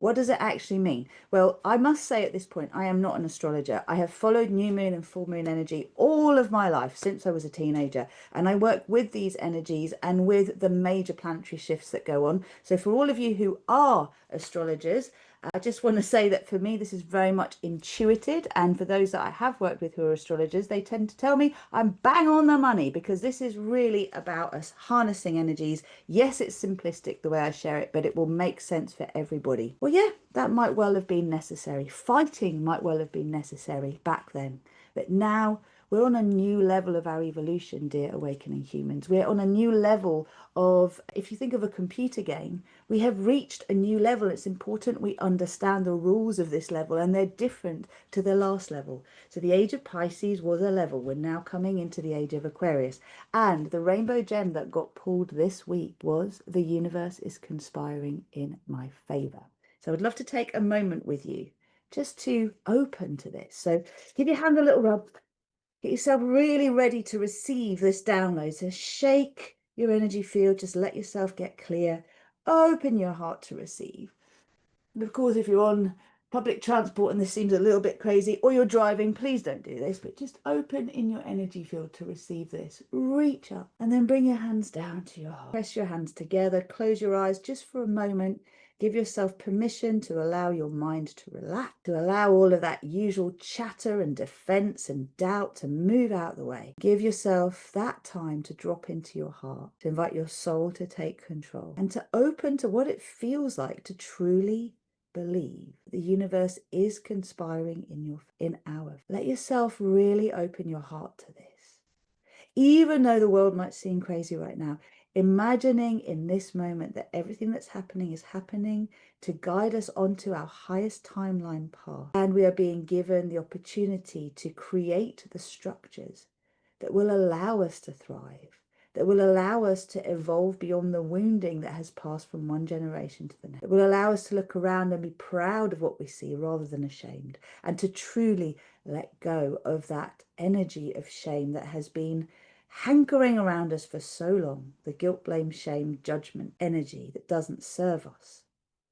What does it actually mean? Well, I must say at this point, I am not an astrologer. I have followed new moon and full moon energy all of my life since I was a teenager. And I work with these energies and with the major planetary shifts that go on. So for all of you who are astrologers, I just want to say that for me, this is very much intuitive. And for those that I have worked with who are astrologers, they tend to tell me I'm bang on the money because this is really about us harnessing energies. Yes, it's simplistic the way I share it, but it will make sense for everybody. Well, yeah, that might well have been necessary. Fighting might well have been necessary back then. But now we're on a new level of our evolution, dear awakening humans. We're on a new level of, if you think of a computer game, we have reached a new level. It's important we understand the rules of this level, and they're different to the last level. So the age of Pisces was a level. We're now coming into the age of Aquarius. And the rainbow gem that got pulled this week was the universe is conspiring in my favor. So I'd love to take a moment with you just to open to this. So give your hand a little rub. Get yourself really ready to receive this download. So shake your energy field. Just let yourself get clear. Open your heart to receive. And of course, if you're on public transport and this seems a little bit crazy, or you're driving, please don't do this, but just open in your energy field to receive this. Reach up and then bring your hands down to your heart. Press your hands together. Close your eyes just for a moment. Give yourself permission to allow your mind to relax, to allow all of that usual chatter and defense and doubt to move out the way. Give yourself that time to drop into your heart, to invite your soul to take control and to open to what it feels like to truly believe the universe is conspiring in our. Let yourself really open your heart to this. Even though the world might seem crazy right now, imagining in this moment that everything that's happening is happening to guide us onto our highest timeline path. And we are being given the opportunity to create the structures that will allow us to thrive, that will allow us to evolve beyond the wounding that has passed from one generation to the next. It will allow us to look around and be proud of what we see rather than ashamed, and to truly let go of that energy of shame that has been hankering around us for so long, the guilt, blame, shame, judgment energy that doesn't serve us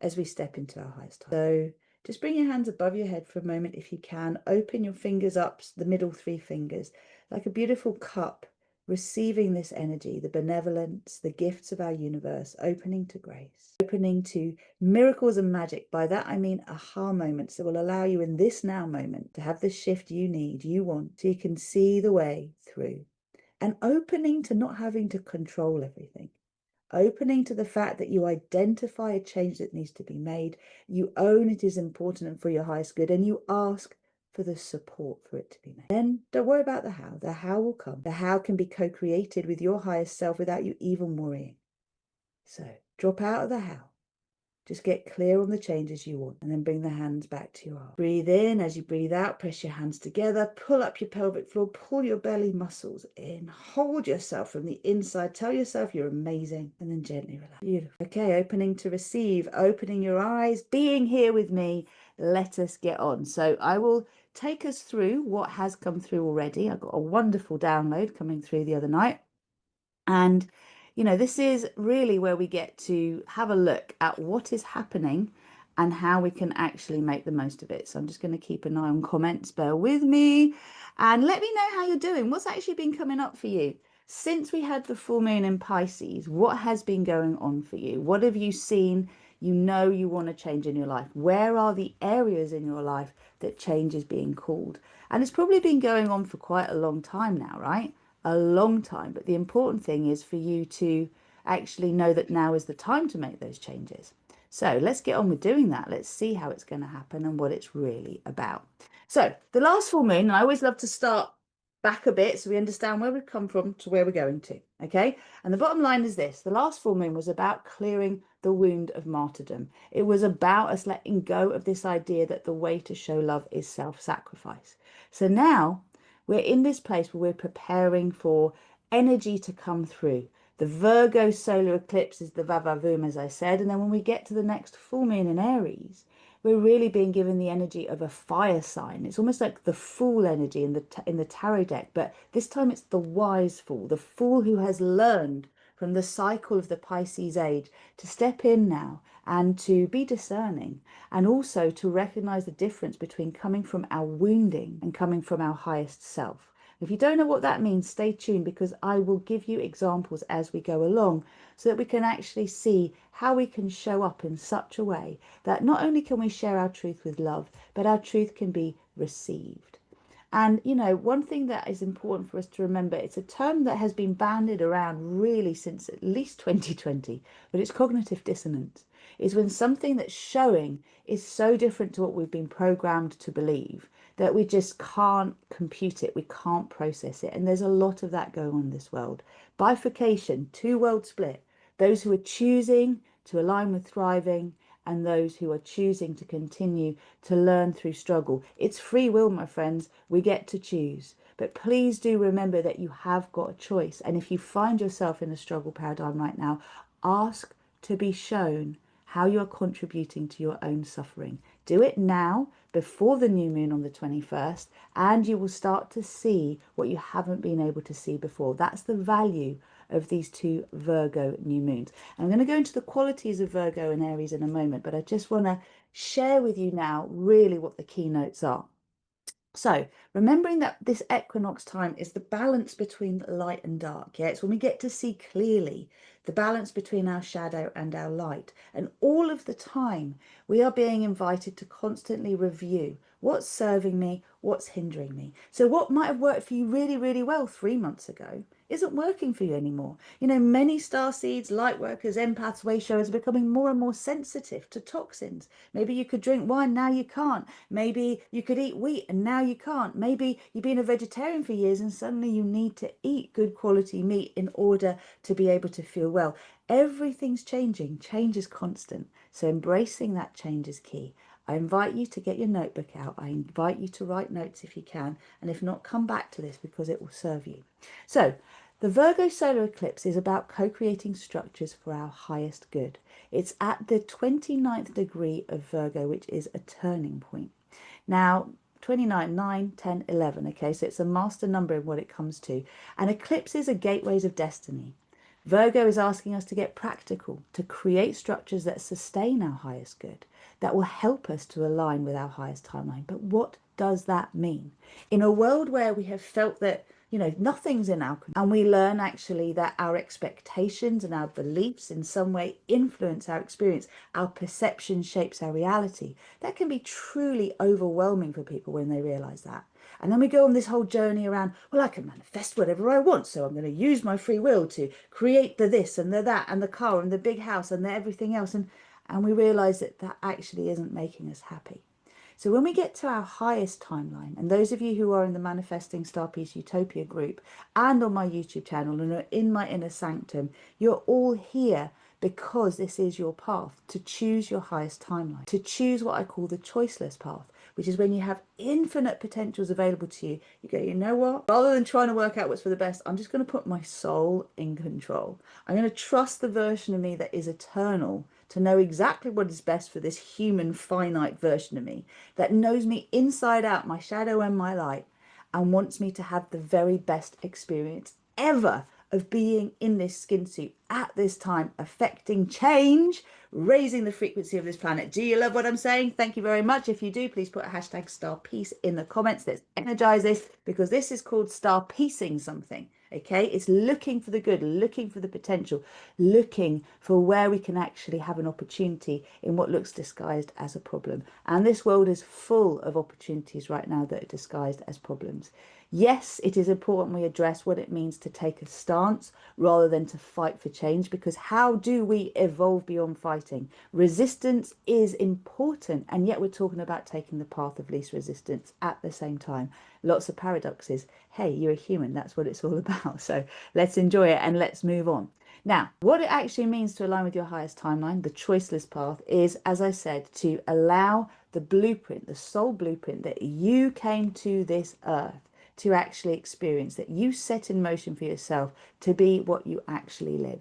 as we step into our highest time. So just bring your hands above your head for a moment if you can. Open your fingers up, the middle three fingers, like a beautiful cup, receiving this energy, the benevolence, the gifts of our universe, opening to grace, opening to miracles and magic. By that I mean aha moments that will allow you in this now moment to have the shift you need, you want, so you can see the way through. And opening to not having to control everything. Opening to the fact that you identify a change that needs to be made, you own it is important and for your highest good, and you ask for the support for it to be made. Then don't worry about the how. The how will come. The how can be co-created with your highest self without you even worrying. So drop out of the how. Just get clear on the changes you want, and then bring the hands back to your heart. Breathe in. As you breathe out, press your hands together, pull up your pelvic floor, pull your belly muscles in, hold yourself from the inside, tell yourself you're amazing, and then gently relax. Beautiful. Okay, opening to receive, opening your eyes, being here with me. Let us get on. So I will take us through what has come through already. I got a wonderful download coming through the other night, and you know, this is really where we get to have a look at what is happening and how we can actually make the most of it. So I'm just going to keep an eye on comments, bear with me, and let me know how you're doing. What's actually been coming up for you since we had the full moon in Pisces? What has been going on for you? What have you seen you know you want to change in your life? Where are the areas in your life that change is being called? And it's probably been going on for quite a long time now, right? A long time. But the important thing is for you to actually know that now is the time to make those changes. So let's get on with doing that. Let's see how it's going to happen and what it's really about. So the last full moon, and I always love to start back a bit so we understand where we've come from to where we're going to. Okay. And the bottom line is this: the last full moon was about clearing the wound of martyrdom. It was about us letting go of this idea that the way to show love is self-sacrifice. So now we're in this place where we're preparing for energy to come through. The Virgo solar eclipse is the Vavavoom, as I said. And then when we get to the next full moon in Aries, we're really being given the energy of a fire sign. It's almost like the Fool energy in the tarot deck, but this time it's the wise fool, the fool who has learned from the cycle of the Pisces age to step in now and to be discerning, and also to recognize the difference between coming from our wounding and coming from our highest self. If you don't know what that means, stay tuned, because I will give you examples as we go along so that we can actually see how we can show up in such a way that not only can we share our truth with love, but our truth can be received. And, you know, one thing that is important for us to remember, it's a term that has been bandied around really since at least 2020, but it's cognitive dissonance. Is when something that's showing is so different to what we've been programmed to believe that we just can't compute it, we can't process it. And there's a lot of that going on in this world. Bifurcation, two-world split. Those who are choosing to align with thriving, and those who are choosing to continue to learn through struggle. It's free will, my friends. We get to choose. But please do remember that you have got a choice. And if you find yourself in a struggle paradigm right now, ask to be shown how you are contributing to your own suffering. Do it now, before the new moon on the 21st, and you will start to see what you haven't been able to see before. That's the value of these two Virgo new moons. And I'm going to go into the qualities of Virgo and Aries in a moment, but I just want to share with you now really what the keynotes are. So remembering that this equinox time is the balance between light and dark. Yeah, it's when we get to see clearly the balance between our shadow and our light. And all of the time we are being invited to constantly review what's serving me, what's hindering me. So what might have worked for you really, really well 3 months ago isn't working for you anymore. You know, many star seeds, light workers, empaths, way showers are becoming more and more sensitive to toxins. Maybe you could drink wine, now you can't. Maybe you could eat wheat and now you can't. Maybe you've been a vegetarian for years and suddenly you need to eat good quality meat in order to be able to feel well. Everything's changing. Change is constant. So embracing that change is key. I invite you to get your notebook out. I invite you to write notes if you can. And if not, come back to this because it will serve you. So the Virgo solar eclipse is about co-creating structures for our highest good. It's at the 29th degree of Virgo, which is a turning point. Now, 29, 9, 10, 11. Okay, so it's a master number in what it comes to. And eclipses are gateways of destiny. Virgo is asking us to get practical, to create structures that sustain our highest good, that will help us to align with our highest timeline. But what does that mean? In a world where we have felt that, you know, nothing's in our control, and we learn actually that our expectations and our beliefs in some way influence our experience, our perception shapes our reality. That can be truly overwhelming for people when they realize that. And then we go on this whole journey around, well, I can manifest whatever I want, so I'm going to use my free will to create the this and the that and the car and the big house and the everything else. And we realize that that actually isn't making us happy. So when we get to our highest timeline, and those of you who are in the Manifesting Star Peace Utopia group and on my YouTube channel and are in my inner sanctum, you're all here because this is your path to choose your highest timeline, to choose what I call the choiceless path, which is when you have infinite potentials available to you. You go, you know what? Rather than trying to work out what's for the best, I'm just going to put my soul in control. I'm going to trust the version of me that is eternal to know exactly what is best for this human finite version of me that knows me inside out, my shadow and my light, and wants me to have the very best experience ever of being in this skin suit at this time, affecting change, raising the frequency of this planet. Do you love what I'm saying? Thank you very much. If you do, please put a hashtag star peace in the comments. Let's energize this, because this is called star piecing something. Okay, it's looking for the good, looking for the potential, looking for where we can actually have an opportunity in what looks disguised as a problem. And this world is full of opportunities right now that are disguised as problems. Yes, it is important we address what it means to take a stance rather than to fight for change, because how do we evolve beyond fighting? Resistance is important, and yet we're talking about taking the path of least resistance at the same time. Lots of paradoxes. Hey, you're a human, that's what it's all about. So let's enjoy it and let's move on. Now, what it actually means to align with your highest timeline, the choiceless path, is, as I said, to allow the blueprint, the soul blueprint that you came to this earth to actually experience, that you set in motion for yourself, to be what you actually live.